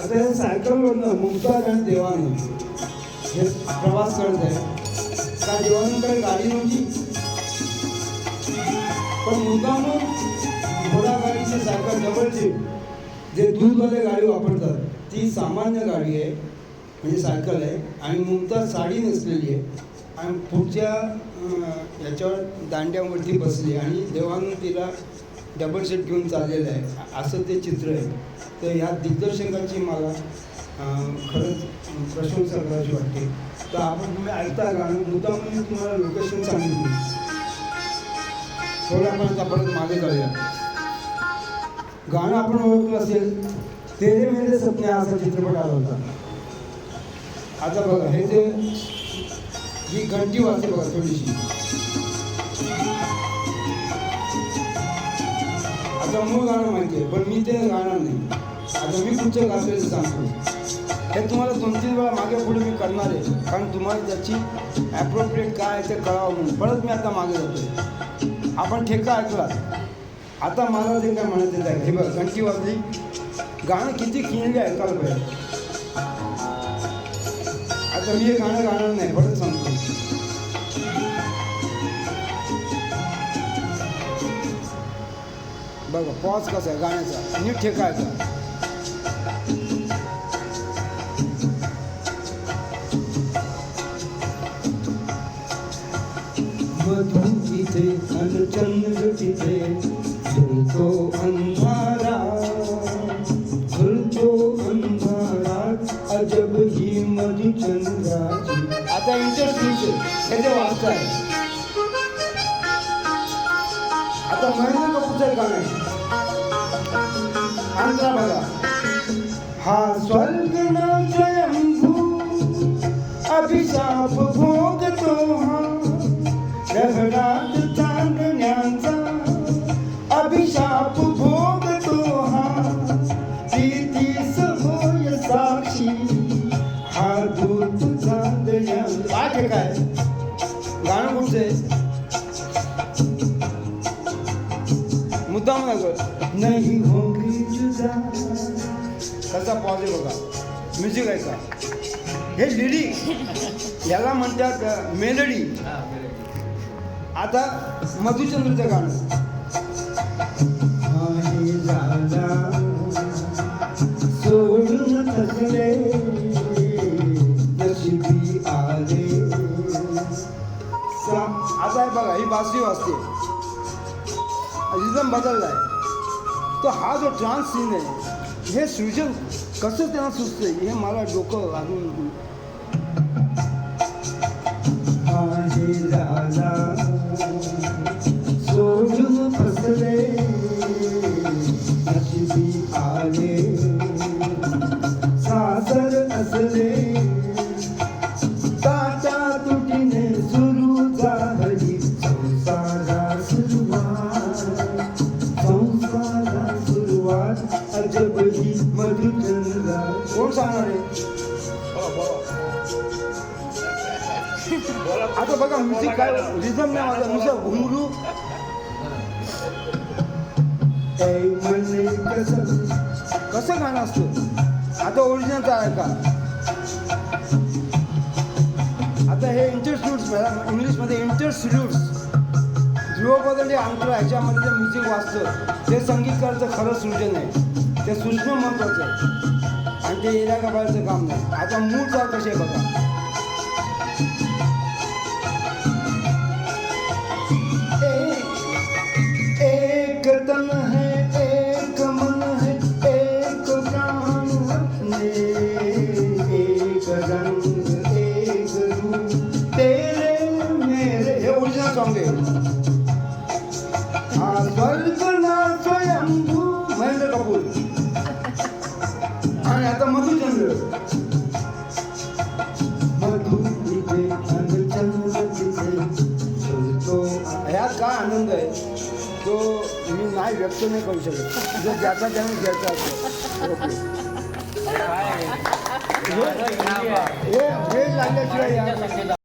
आता हे सायकलवरनं मुमताज आणि देवानंद हे प्रवास करत आहे. का देवानंदकडे गाडी नव्हती, पण मुद्दामून घोडागाडीची सायकल डबल सीट जे दूधवाले गाडी वापरतात ती सामान्य गाडी आहे, म्हणजे सायकल आहे. आणि मुमताज साडी नेसलेली आहे आणि पुढच्या याच्यावर दांड्यावरती बसली आणि देवानंद तिला डबल सीट घेऊन चाललेलं आहे, असं ते चित्र आहे. तर ह्या दिग्दर्शकाची मला खरंच प्रशंसा करायची वाटते. तर आपण तुम्ही ऐकता गाणं, मुद्दाम मी तुम्हाला लोकेशन सांगितली. थोड्यापर्यंत आपण मागे जाऊया. गाणं आपण ओळखलं असेल, तेरे मेरे सपने असा चित्रपट आला होता. आता बघा हे जे ही घंटी वाजते बघा थोडीशी. आता मूळ गाणं माहिती आहे, पण मी ते गाणार नाही. आता मी पुढचं गाजलेलं सांगतो. हे तुम्हाला 2-3 वेळा मागे पुढे मी करणार आहे, कारण तुम्हाला त्याची ॲप्रोप्रिएट काय आहे ते कळावं म्हणून. परत मी आता मागे जातो. आपण ठेका ऐकला. आता मला जे काय म्हणायचं आहे, हे बघ घंटी वाजली. गाणं किती खिळले ऐकायला पाहिजे. आता मी हे गाणं गाणार नाही, परत सांगतो. बघा पॉज कसा आहे गाण्याचा, नीट ठेका ऐका. मधु इथे अन चंद्र तिथे झुलतो अंधारा, झुलतो अंधारा अजब ही मधुचंद्राची. आता इंटरेस्ट हे जे वाचताय. आता महेंद्र कपूरचं गाणं आहे आंध्रा बघा. हा स्वर्ग ना स्वयंभू अभिशाप भोगतो हा, लहरात चांदण्यांचा अभिशाप भोगतो हा, प्रीतीस होय साक्षी हा दूत चांदण्यांचा. काय काय गाणं कुठचे मुद्दाम नाही होगी जुदा. कसा पॉज आहे बघा. म्युझिक आहे का हे लिरिक याला म्हणतात मेलडी. आता मधुचंद्रचं गाणं. सोडून थकले नशिबी आले. आता आहे बघा ही बासरी वाजते, रिदम बदललाय. तर हा जो ट्रान्स सीन आहे हे सृजन कसं त्यांना सुचतंय हे मला डोकं लागून. सोडून फसले नशिबी आले, सासर असले ताच्या तुटीने सुरू झाली संसारा सुरुवात, संसारा सुरुवात अजब ही मधुचंद्रा. कोण सांगणार आहे. आता बघा म्युझिक काय रिझम नाही माझा, नुसतं घुंगरू. कसं गाणं असतं. आता ओरिजिनलचा आहे का. आता हे इंटरस्ल्यूड्स इंग्लिशमध्ये इंटरस्ल्यूड्स ध्रुवपदंडी अंतर ह्याच्यामध्ये जे म्युझिक वाजतं ते संगीतकाराचं खरं सृजन आहे. ते सूक्ष्म महत्त्वाचं आहे आणि ते येण्या गबाळचं काम नाही. आता मूळ चाल कशी आहे बघा. एक तन है एक मन है एक प्राण अपने, एक रंग एक रूप तेरे मेरे. हे ओरिजिनल सॉन्ग आहे. हा स्वर्ग ना स्वयंभू महेंद्र कपूर. आणि आता मधुचंद्र. मधु इथे आणि चंद्र तिथे झुलतो. ह्यात काय आनंद आहे तो मी नाही व्यक्त नाही करू शकत. जो ज्याचा त्याने घ्यायचा असतो. हे लागल्याशिवाय